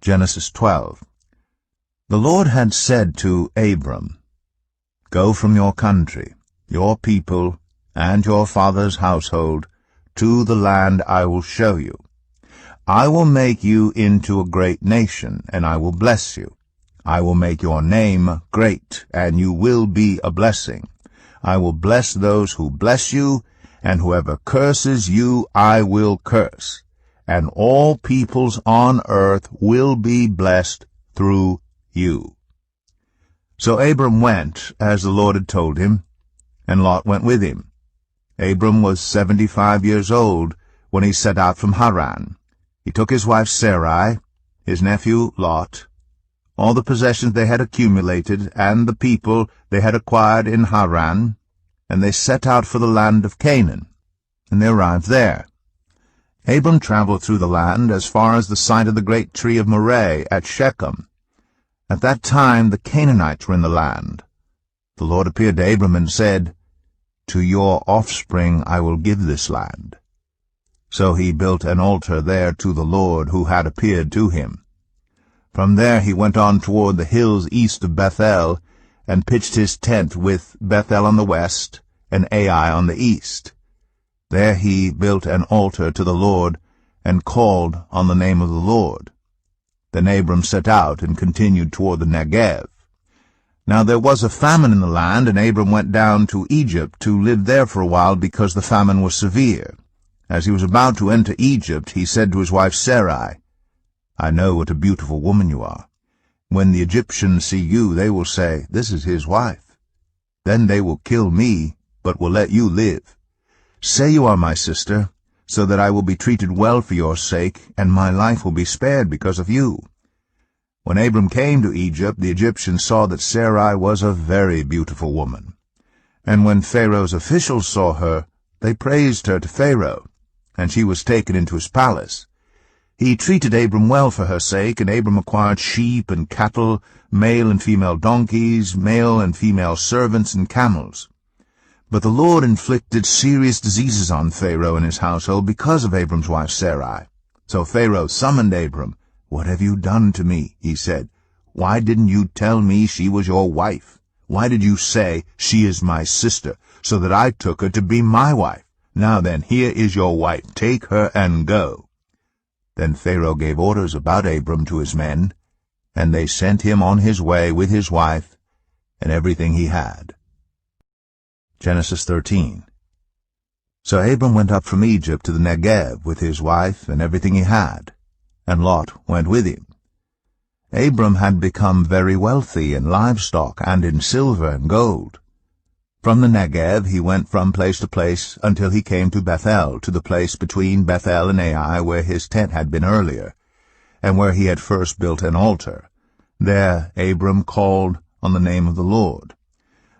Genesis 12. The Lord had said to Abram, "Go from your country, your people, and your father's household, to the land I will show you. I will make you into a great nation, and I will bless you. I will make your name great, and you will be a blessing. I will bless those who bless you, and whoever curses you I will curse. And all peoples on earth will be blessed through you." So Abram went, as the Lord had told him, and Lot went with him. Abram was 75 years old when he set out from Haran. He took his wife Sarai, his nephew Lot, all the possessions they had accumulated, and the people they had acquired in Haran, and they set out for the land of Canaan, and they arrived there. Abram traveled through the land as far as the site of the great tree of Moreh at Shechem. At that time the Canaanites were in the land. The Lord appeared to Abram and said, "To your offspring I will give this land." So he built an altar there to the Lord who had appeared to him. From there he went on toward the hills east of Bethel, and pitched his tent with Bethel on the west and Ai on the east. There he built an altar to the Lord, and called on the name of the Lord. Then Abram set out and continued toward the Negev. Now there was a famine in the land, and Abram went down to Egypt to live there for a while, because the famine was severe. As he was about to enter Egypt, he said to his wife Sarai, "I know what a beautiful woman you are. When the Egyptians see you, they will say, 'This is his wife.' Then they will kill me, but will let you live. Say you are my sister, so that I will be treated well for your sake, and my life will be spared because of you." When Abram came to Egypt, the Egyptians saw that Sarai was a very beautiful woman. And when Pharaoh's officials saw her, they praised her to Pharaoh, and she was taken into his palace. He treated Abram well for her sake, and Abram acquired sheep and cattle, male and female donkeys, male and female servants, and camels. But the Lord inflicted serious diseases on Pharaoh and his household because of Abram's wife Sarai. So Pharaoh summoned Abram. "What have you done to me?" he said. "Why didn't you tell me she was your wife? Why did you say, 'She is my sister,' so that I took her to be my wife? Now then, here is your wife. Take her and go." Then Pharaoh gave orders about Abram to his men, and they sent him on his way with his wife and everything he had. Genesis 13. So Abram went up from Egypt to the Negev with his wife and everything he had, and Lot went with him. Abram had become very wealthy in livestock and in silver and gold. From the Negev he went from place to place until he came to Bethel, to the place between Bethel and Ai where his tent had been earlier, and where he had first built an altar. There Abram called on the name of the Lord.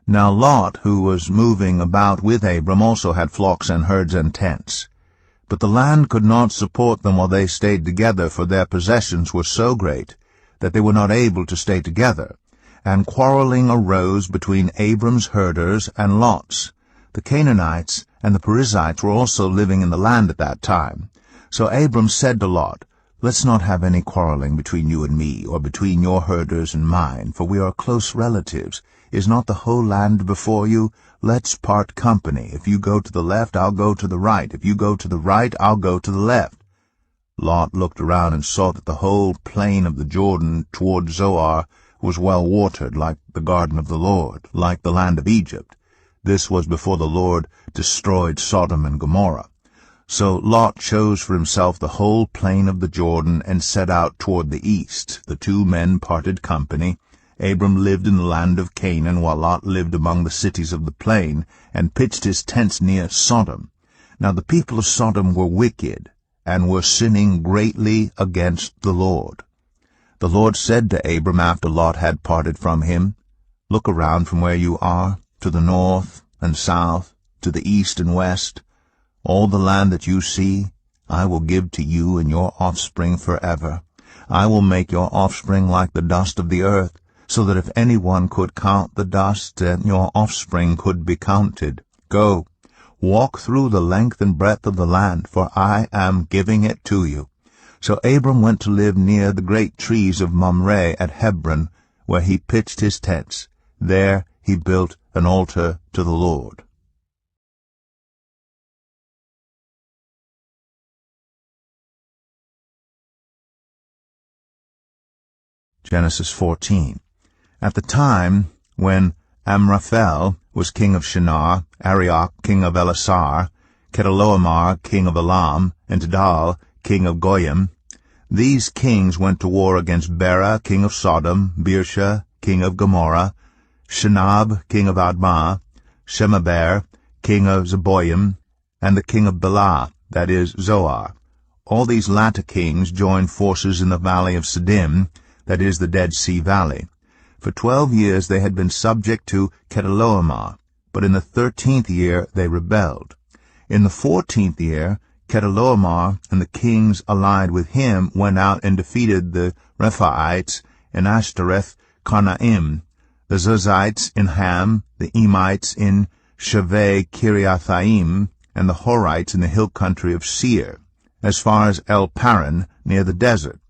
Now Lot, who was moving about with Abram, also had flocks and herds and tents. But the land could not support them while they stayed together, for their possessions were so great that they were not able to stay together. And quarreling arose between Abram's herders and Lot's. The Canaanites and the Perizzites were also living in the land at that time. So Abram said to Lot, "Let's not have any quarreling between you and me, or between your herders and mine, for we are close relatives. Is not the whole land before you? Let's part company. If you go to the left, I'll go to the right. If you go to the right, I'll go to the left." Lot looked around and saw that the whole plain of the Jordan toward Zoar was well watered, like the garden of the Lord, like the land of Egypt. This was before the Lord destroyed Sodom and Gomorrah. So Lot chose for himself the whole plain of the Jordan and set out toward the east. The two men parted company. Abram lived in the land of Canaan, while Lot lived among the cities of the plain, and pitched his tents near Sodom. Now the people of Sodom were wicked, and were sinning greatly against the Lord. The Lord said to Abram after Lot had parted from him, "Look around from where you are, to the north and south, to the east and west. All the land that you see I will give to you and your offspring forever. I will make your offspring like the dust of the earth, so that if anyone could count the dust, then your offspring could be counted. Go, walk through the length and breadth of the land, for I am giving it to you. So Abram went to live near the great trees of Mamre at Hebron, where he pitched his tents. There he built an altar to the Lord. Genesis 14. At the time when Amraphel was king of Shinar, Arioch king of Elasar, Chedorlaomer king of Elam, and Tidal king of Goyim, these kings went to war against Bera king of Sodom, Birsha king of Gomorrah, Shinab king of Admah, Shemaber king of Zeboim, and the king of Bela, that is, Zoar. All these latter kings joined forces in the valley of Siddim, that is, the Dead Sea Valley. For 12 years they had been subject to Chedorlaomer, but in the 13th year they rebelled. In the 14th year, Chedorlaomer and the kings allied with him went out and defeated the Rephaites in Ashtoreth Karnaim, the Zuzites in Ham, the Emites in Shaveh Kiriathaim, and the Horites in the hill country of Seir, as far as El Paran near the desert.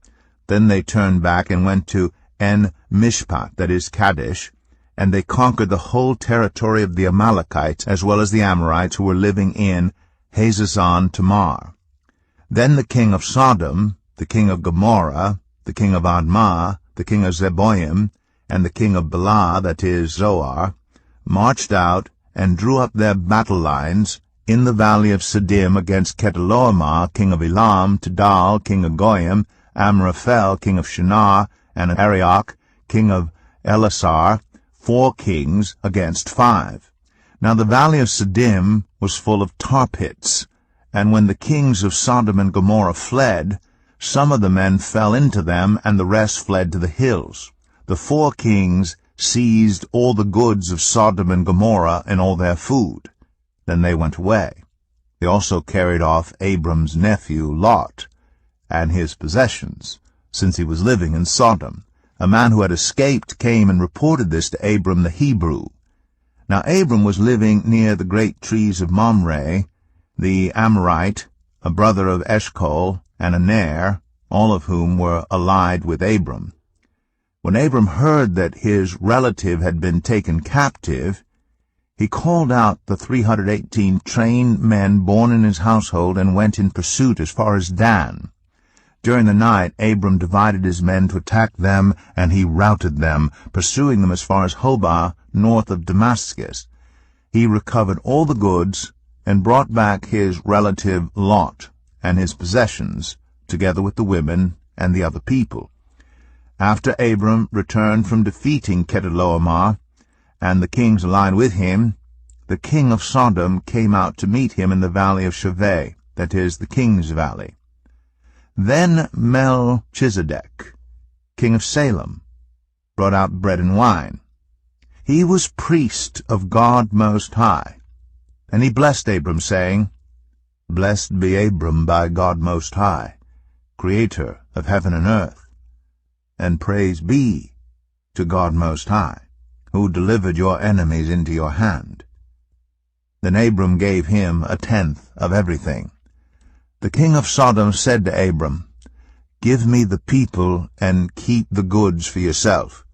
Then they turned back and went to En-Mishpat, that is, Kadesh, and they conquered the whole territory of the Amalekites, as well as the Amorites who were living in Hazazon Tamar. Then the king of Sodom, the king of Gomorrah, the king of Admah, the king of Zeboim, and the king of Bela, that is, Zoar, marched out and drew up their battle lines in the valley of Siddim against Chedorlaomer, king of Elam, Tidal, king of Goyim, Amraphel, king of Shinar, and Arioch, king of Elasar, 4 kings against 5. Now the valley of Siddim was full of tar pits, and when the kings of Sodom and Gomorrah fled, some of the men fell into them, and the rest fled to the hills. The 4 kings seized all the goods of Sodom and Gomorrah and all their food. Then they went away. They also carried off Abram's nephew Lot, and his possessions, since he was living in Sodom. A man who had escaped came and reported this to Abram the Hebrew. Now Abram was living near the great trees of Mamre, the Amorite, a brother of Eshcol, and Aner, all of whom were allied with Abram. When Abram heard that his relative had been taken captive, he called out the 318 trained men born in his household and went in pursuit as far as Dan. During the night Abram divided his men to attack them, and he routed them, pursuing them as far as Hobah, north of Damascus. He recovered all the goods and brought back his relative Lot and his possessions, together with the women and the other people. After Abram returned from defeating Chedorlaomer and the kings allied with him, the king of Sodom came out to meet him in the valley of Shaveh, that is, the king's valley. Then Melchizedek, king of Salem, brought out bread and wine. He was priest of God Most High, and he blessed Abram, saying, Blessed be Abram by God Most High, Creator of heaven and earth, and praise be to God Most High, who delivered your enemies into your hand. Then Abram gave him 1/10 of everything. The king of Sodom said to Abram, Give me the people and keep the goods for yourself.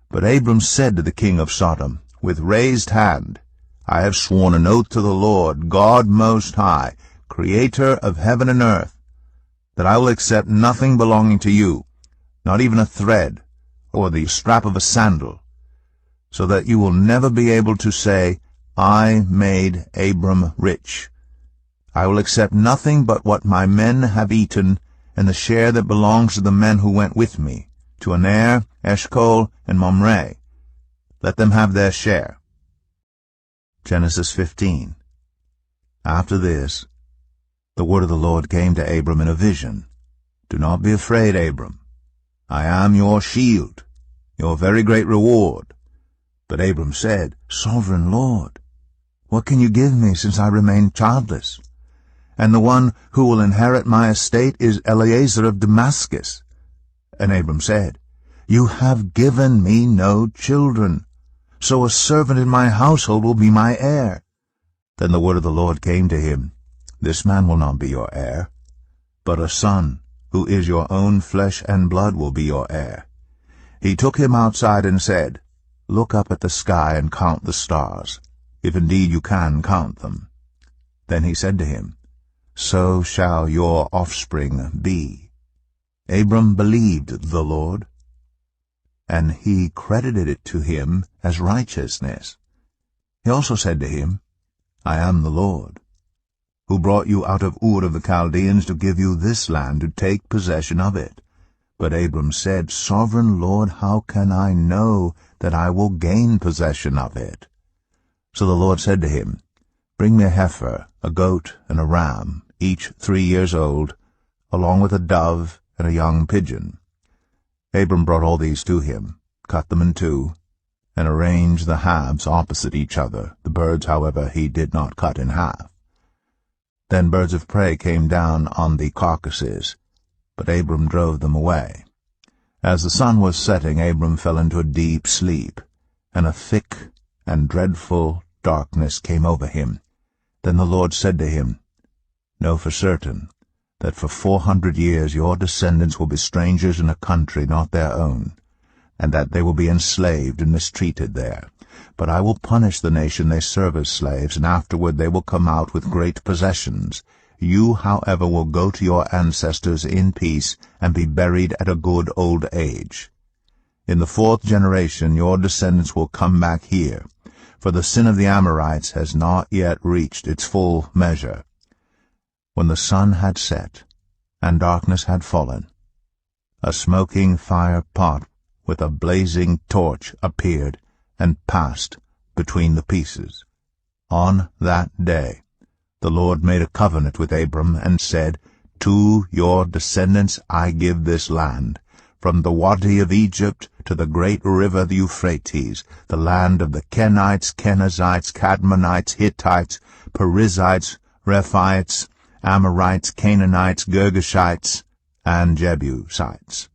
But Abram said to the king of Sodom, with raised hand, I have sworn an oath to the Lord, God Most High, Creator of heaven and earth, that I will accept nothing belonging to you, not even a thread or the strap of a sandal, so that you will never be able to say, I made Abram rich. I will accept nothing but what my men have eaten, and the share that belongs to the men who went with me, to Aner, Eshcol, and Mamre. Let them have their share. Genesis 15. After this, the word of the Lord came to Abram in a vision. Do not be afraid, Abram. I am your shield, your very great reward. But Abram said, Sovereign Lord, what can you give me, since I remain childless? And the one who will inherit my estate is Eliezer of Damascus. And Abram said, You have given me no children, so a servant in my household will be my heir. Then the word of the Lord came to him, This man will not be your heir, but a son who is your own flesh and blood, will be your heir. He took him outside and said, Look up at the sky and count the stars, if indeed you can count them. Then he said to him, So shall your offspring be. Abram believed the Lord, and he credited it to him as righteousness. He also said to him, I am the Lord, who brought you out of Ur of the Chaldeans to give you this land to take possession of it. But Abram said, Sovereign Lord, how can I know that I will gain possession of it? So the Lord said to him, Bring me a heifer, a goat, and a ram, each 3 years old, along with a dove and a young pigeon. Abram brought all these to him, cut them in two, and arranged the halves opposite each other. The birds, however, he did not cut in half. Then birds of prey came down on the carcasses, but Abram drove them away. As the sun was setting, Abram fell into a deep sleep, and a thick and dreadful darkness came over him. Then the Lord said to him, Know for certain that for 400 years your descendants will be strangers in a country not their own, and that they will be enslaved and mistreated there. But I will punish the nation they serve as slaves, and afterward they will come out with great possessions. You, however, will go to your ancestors in peace and be buried at a good old age. In the 4th generation your descendants will come back here, for the sin of the Amorites has not yet reached its full measure. When the sun had set and darkness had fallen, a smoking fire pot with a blazing torch appeared and passed between the pieces. On that day the Lord made a covenant with Abram and said, To your descendants I give this land, from the Wadi of Egypt to the great river the Euphrates, the land of the Kenites, Kenizzites, Cadmonites, Hittites, Perizzites, Rephaites, Amorites, Canaanites, Girgashites, and Jebusites.